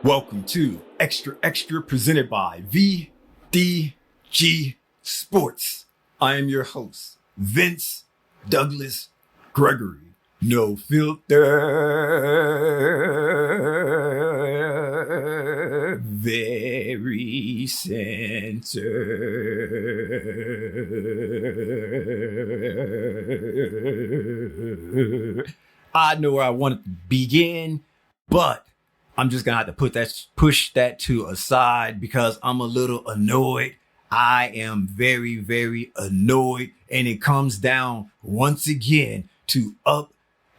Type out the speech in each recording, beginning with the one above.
Welcome to Xtra presented by VDG Sports. I am your host, Vince Douglas Gregory. No filter, very censored. I know where I want to begin, but I'm just gonna have to push that to a side because I'm a little annoyed. I am very, very annoyed, and it comes down once again to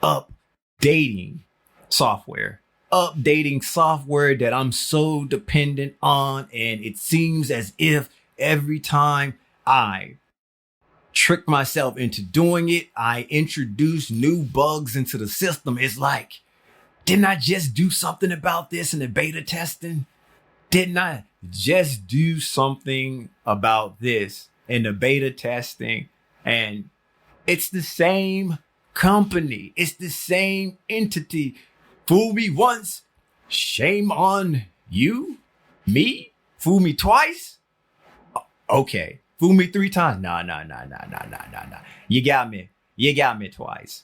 updating software. Updating software that I'm so dependent on, and it seems as if every time I trick myself into doing it, I introduce new bugs into the system. It's like, didn't I just do something about this in the beta testing? Didn't I just do something about this in the beta testing? And it's the same company. It's the same entity. Fool me once, shame on you, me. Fool me twice. Okay. Fool me 3 times. Nah. You got me twice.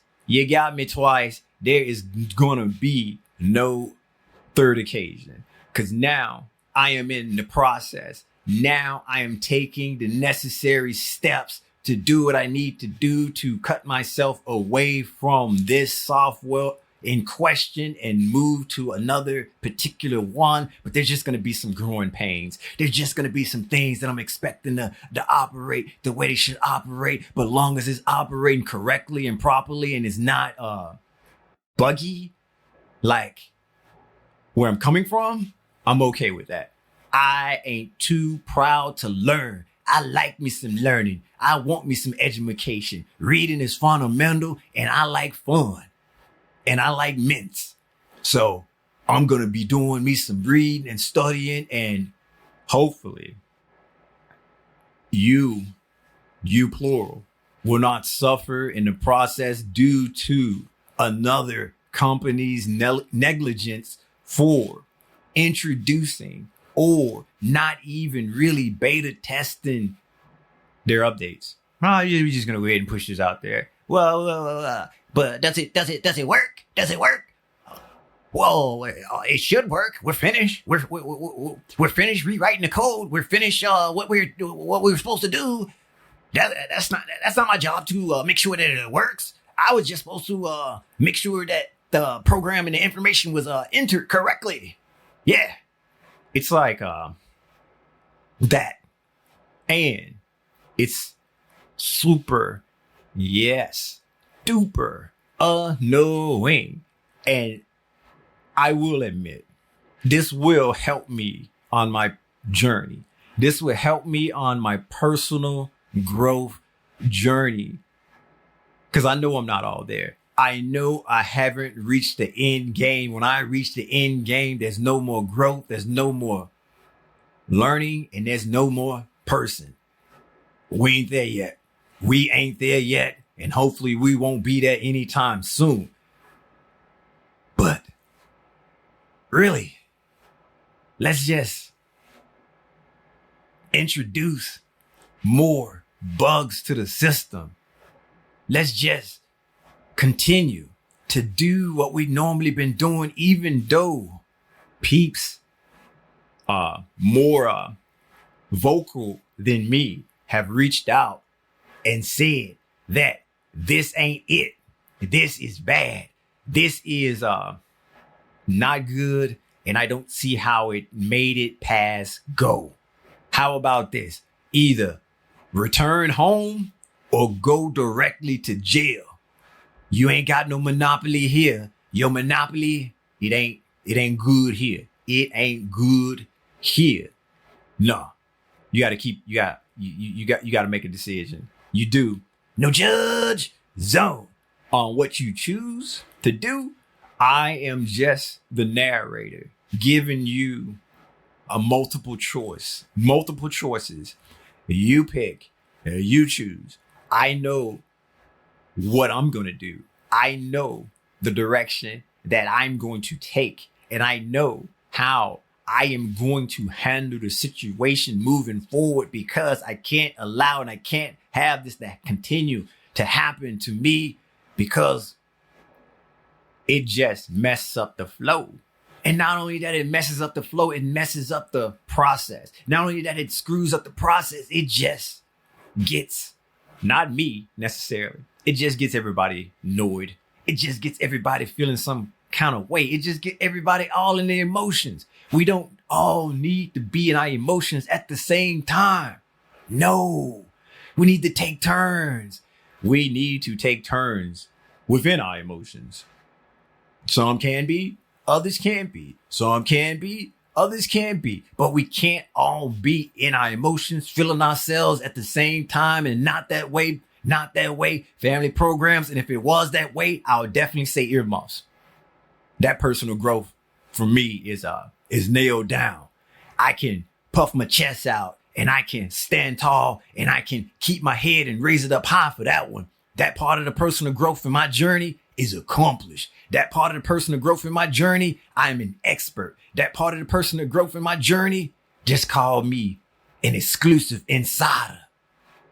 There is gonna be no third occasion, because now I am in the process. Now I am taking the necessary steps to do what I need to do to cut myself away from this software in question and move to another particular one. But there's just going to be some growing pains. There's just going to be some things that I'm expecting to operate the way they should operate, but long as it's operating correctly and properly and it's not buggy, like where I'm coming from, I'm okay with that. I ain't too proud to learn. I like me some learning. I want me some education. Reading is fundamental, and I like fun. And I like mints. So I'm going to be doing me some reading and studying, and hopefully you plural, will not suffer in the process due to another company's negligence for introducing or not even really beta testing their updates. You're just going to go ahead and push this out there. But does it work? Does it work? Well, it should work. We're finished. We're finished rewriting the code. We're finished what we were supposed to do. That's not my job to make sure that it works. I was just supposed to make sure that the program and the information was entered correctly. Yeah, it's like that, and it's super, yes, duper annoying. And I will admit, this will help me on my journey. This will help me on my personal growth journey, because I know I'm not all there. I know I haven't reached the end game. When I reach the end game, there's no more growth, there's no more learning, and there's no more person. We ain't there yet. We ain't there yet. And hopefully we won't be there anytime soon. But really, let's just introduce more bugs to the system. Let's just continue to do what we normally been doing, even though peeps more vocal than me have reached out and said that this ain't it. This is bad. This is not good, and I don't see how it made it past go. How about this? Either return home or go directly to jail. You ain't got no monopoly here. Your monopoly, it ain't good here. It ain't good here. No. You got to make a decision. You do. No judge zone on what you choose to do. I am just the narrator giving you a multiple choices. You pick, you choose. I know what I'm going to do. I know the direction that I'm going to take, and I know how I am going to handle the situation moving forward, because I can't allow and I can't have this to continue to happen to me, because it just messes up the flow. And not only that it messes up the flow, it messes up the process. Not only that it screws up the process, it just gets, not me necessarily, it just gets everybody annoyed. It just gets everybody feeling some kind of way. It just gets everybody all in their emotions. We don't all need to be in our emotions at the same time. No, we need to take turns. We need to take turns within our emotions. Some can be, others can't be. Some can be, others can't be. But we can't all be in our emotions, feeling ourselves at the same time, and not that way. Not that way. Family programs. And if it was that way, I would definitely say earmuffs. That personal growth for me is nailed down. I can puff my chest out and I can stand tall and I can keep my head and raise it up high for that one. That part of the personal growth in my journey is accomplished. That part of the personal growth in my journey, I am an expert. That part of the personal growth in my journey, just call me an exclusive insider.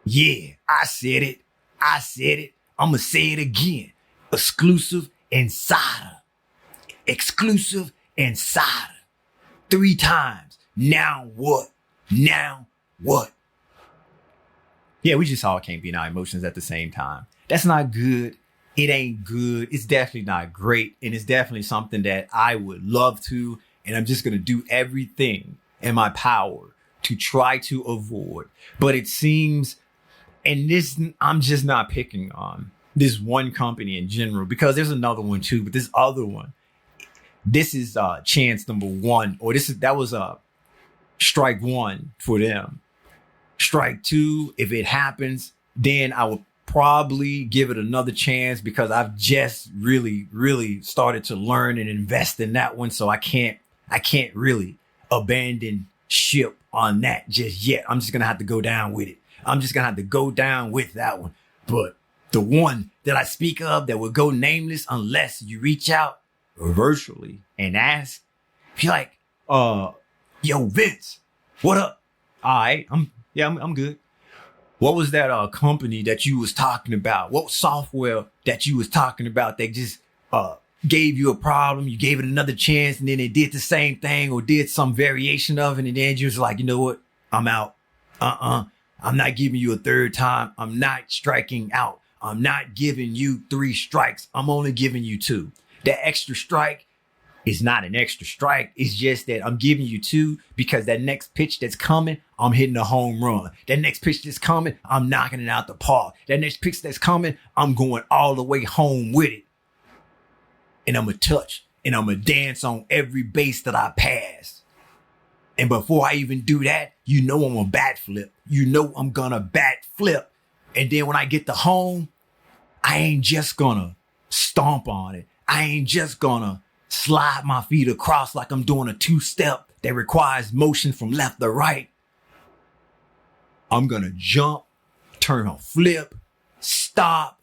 Yeah, I said it. I said it. I'm going to say it again. Exclusive insider. Exclusive insider. 3 times. Now what? Now what? Yeah, we just all can't be in our emotions at the same time. That's not good. It ain't good. It's definitely not great. And it's definitely something that I would love to. And I'm just going to do everything in my power to try to avoid. But it seems, and this, I'm just not picking on this one company in general, because there's another one too, but this other one, this is chance number 1, or that was strike 1 for them. Strike 2, if it happens, then I will probably give it another chance, because I've just really started to learn and invest in that one. So I can't really abandon ship on that just yet. I'm just going to have to go down with it. I'm just going to have to go down with that one. But the one that I speak of that will go nameless unless you reach out virtually and ask, if you're like, yo, Vince, what up? All right. I'm good. What was that company that you was talking about? What software that you was talking about that just gave you a problem? You gave it another chance and then it did the same thing or did some variation of it. And then you was like, you know what? I'm out. I'm not giving you a third time. I'm not striking out. I'm not giving you 3 strikes. I'm only giving you 2. That extra strike is not an extra strike. It's just that I'm giving you 2 because that next pitch that's coming, I'm hitting a home run. That next pitch that's coming, I'm knocking it out the park. That next pitch that's coming, I'm going all the way home with it. And I'm going to touch and I'm going to dance on every base that I pass. And before I even do that, you know I'm a bat flip. You know I'm going to bat flip. And then when I get to home, I ain't just going to stomp on it. I ain't just going to slide my feet across like I'm doing a 2-step that requires motion from left to right. I'm going to jump, turn a flip, stop,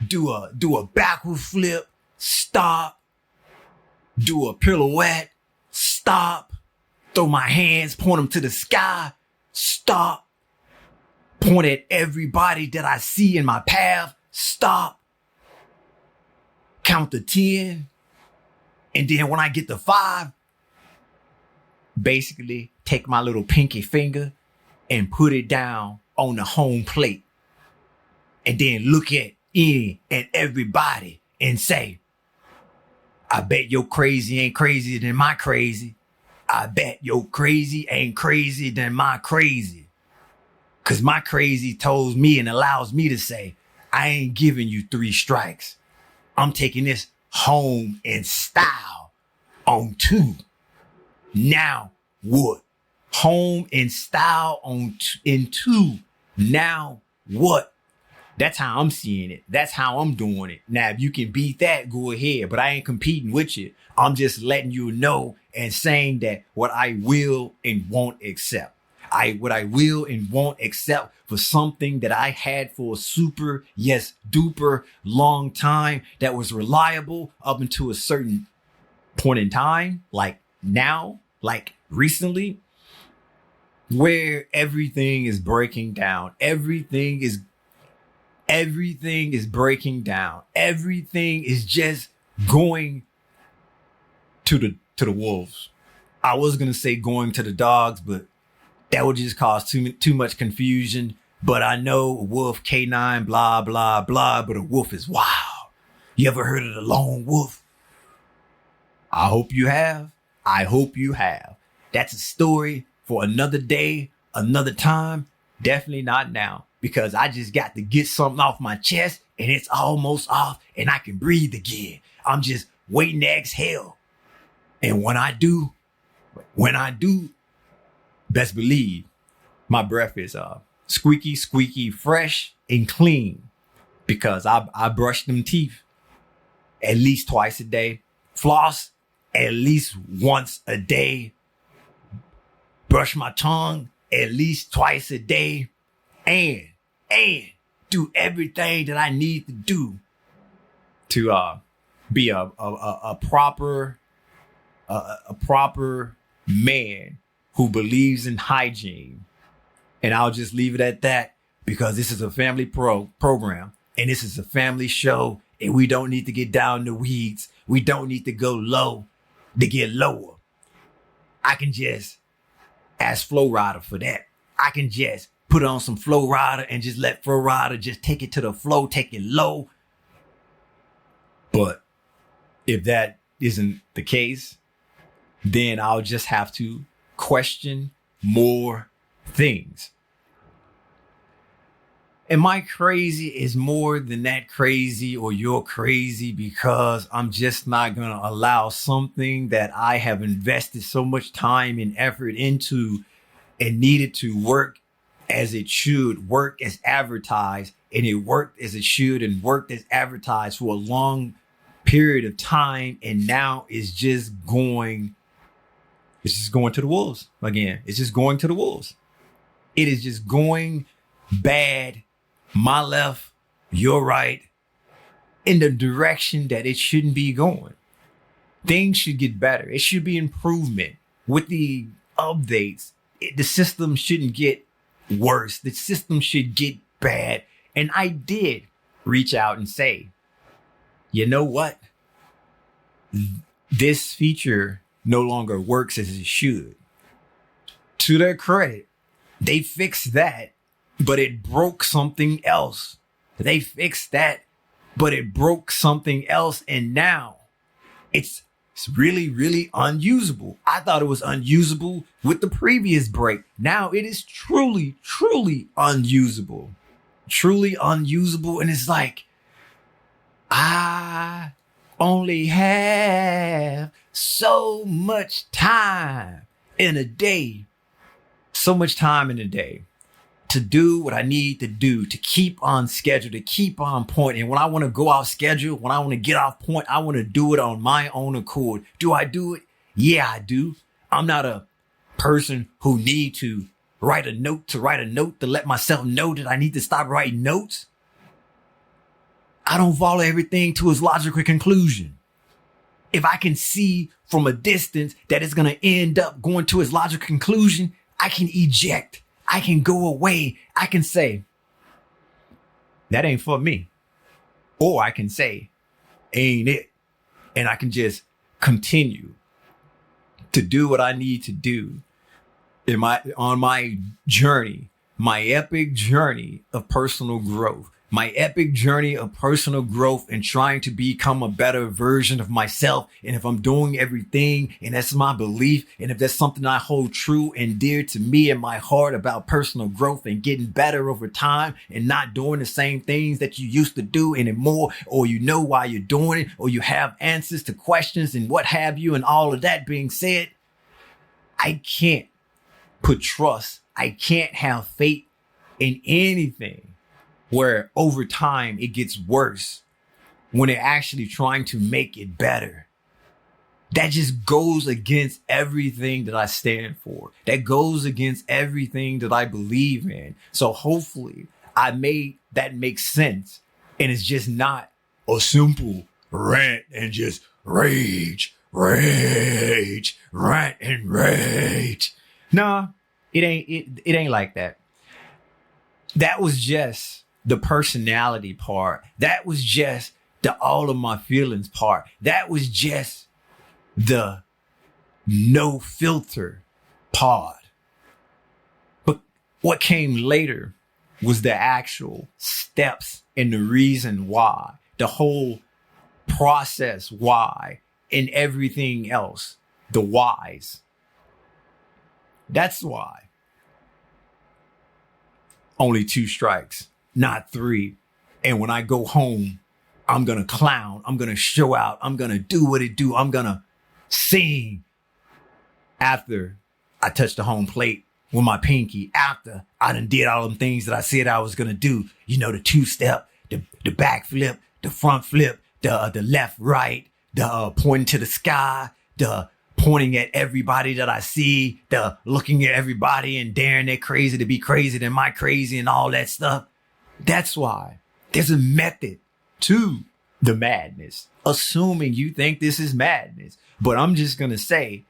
do a backward flip, stop, do a pirouette, stop, throw my hands, point them to the sky, stop, point at everybody that I see in my path, stop, count to 10. And then when I get to 5, basically take my little pinky finger and put it down on the home plate. And then look at any and everybody and say, I bet your crazy ain't crazier than my crazy. I bet your crazy ain't crazier than my crazy. Cause my crazy tells me and allows me to say, I ain't giving you 3 strikes. I'm taking this home in style on 2. Now what? Home in style in 2. Now what? That's how I'm seeing it. That's how I'm doing it. Now, if you can beat that, go ahead. But I ain't competing with you. I'm just letting you know and saying that what I will and won't accept. What I will and won't accept for something that I had for a super, yes, duper long time that was reliable up until a certain point in time, like now, like recently, where everything is breaking down. Everything is breaking down. Everything is just going to the wolves. I was gonna say going to the dogs, but that would just cause too much confusion. But I know a wolf, canine, blah, blah, blah, but a wolf is wild. You ever heard of the lone wolf? I hope you have. I hope you have. That's a story for another day, another time. Definitely not now, because I just got to get something off my chest and it's almost off and I can breathe again. I'm just waiting to exhale. And when I do, best believe my breath is squeaky, squeaky, fresh and clean, because I brush them teeth at least twice a day, floss at least once a day, brush my tongue at least twice a day, and do everything that I need to do to be a proper man who believes in hygiene. And I'll just leave it at that, because this is a family program and this is a family show, and we don't need to get down in the weeds. We don't need to go low to get lower. I can just ask Flow Rider for that. I can just put on some Flow Rider and just let Flow Rider just take it to the flow, take it low. But if that isn't the case, then I'll just have to question more things. Am I crazy? Is more than that crazy, or you're crazy, because I'm just not going to allow something that I have invested so much time and effort into and needed to work as it should, work as advertised, and it worked as it should and worked as advertised for a long period of time, and now it's just going to the wolves again. It's just going to the wolves. It is just going bad, my left, your right, in the direction that it shouldn't be going. Things should get better. It should be improvement. With the updates, the system shouldn't get worse. The system should get bad. And I did reach out and say, you know what? This feature no longer works as it should. To their credit, they fixed that, but it broke something else. They fixed that, but it broke something else. And now it's really, really unusable. I thought it was unusable with the previous break. Now it is truly, truly unusable. Truly unusable. And it's like, I only have so much time in a day. So much time in a day to do what I need to do, to keep on schedule, to keep on point. And when I want to go off schedule, when I want to get off point, I want to do it on my own accord. Do I do it? Yeah, I do. I'm not a person who need to write a note to let myself know that I need to stop writing notes. I don't follow everything to its logical conclusion. If I can see from a distance that it's going to end up going to its logical conclusion, I can eject. I can go away. I can say, that ain't for me. Or I can say, ain't it? And I can just continue to do what I need to do on my journey, my epic journey of personal growth. My epic journey of personal growth and trying to become a better version of myself. And if I'm doing everything, and that's my belief, and if that's something I hold true and dear to me in my heart about personal growth and getting better over time and not doing the same things that you used to do anymore, or you know why you're doing it, or you have answers to questions and what have you, and all of that being said, I can't put trust. I can't have faith in anything where over time it gets worse when they're actually trying to make it better. That just goes against everything that I stand for. That goes against everything that I believe in. So hopefully I made that make sense. And it's just not a simple rant and just rage. rage, rant and rage. Nah, it ain't like that. That was just the personality part. That was just the all of my feelings part. That was just the no filter part. But what came later was the actual steps and the reason why, the whole process why, and everything else, the whys. That's why. Only 2 strikes, not 3. And when I go home, I'm going to clown. I'm going to show out. I'm going to do what it do. I'm going to sing after I touch the home plate with my pinky, after I done did all them things that I said I was going to do. You know, the 2-step, the back flip, the front flip, the left, right, the pointing to the sky, the pointing at everybody that I see, the looking at everybody and daring they're crazy to be crazy than my crazy and all that stuff. That's why there's a method to the madness, assuming you think this is madness. But I'm just going to say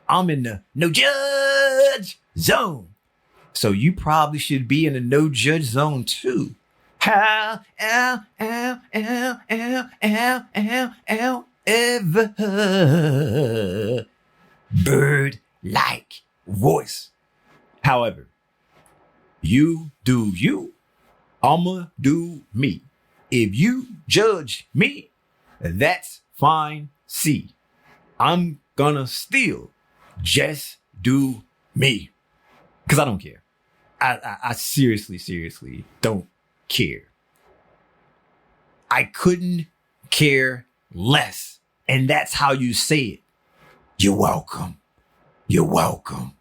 I'm in the no judge zone. So you probably should be in the no judge zone too. How ever bird-like voice. However, you do you, I'ma do me. If you judge me, that's fine. See, I'm gonna still just do me. Because I don't care. I seriously don't care. I couldn't care less. And that's how you say it. You're welcome. You're welcome.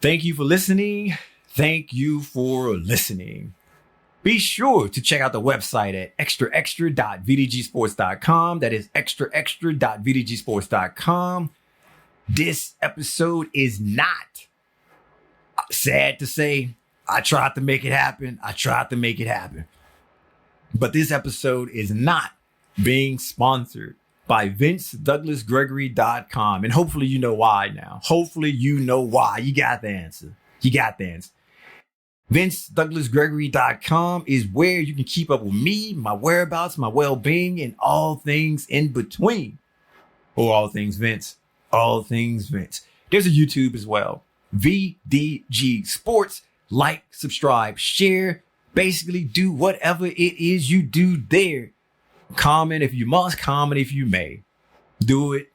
Thank you for listening. Thank you for listening. Be sure to check out the website at extra.vdgsports.com. That is extra.vdgsports.com. This episode is not, sad to say, I tried to make it happen. But this episode is not being sponsored by VinceDouglasGregory.com. And hopefully you know why now. Hopefully you know why. You got the answer. VinceDouglasGregory.com is where you can keep up with me, my whereabouts, my well-being, and all things in between. Or all things Vince. All things Vince. There's a YouTube as well. VDG Sports. Like, subscribe, share. Basically do whatever it is you do there. Comment if you must, comment if you may. Do it.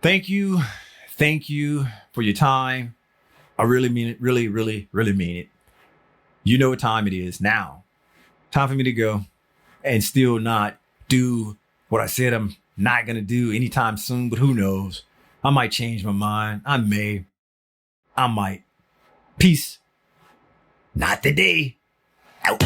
Thank you for your time. I really mean it. Really mean it. You know what time it is now. Time for me to go and still not do what I said I'm not going to do anytime soon, but who knows? I might change my mind. I might. Peace. Not today. Out.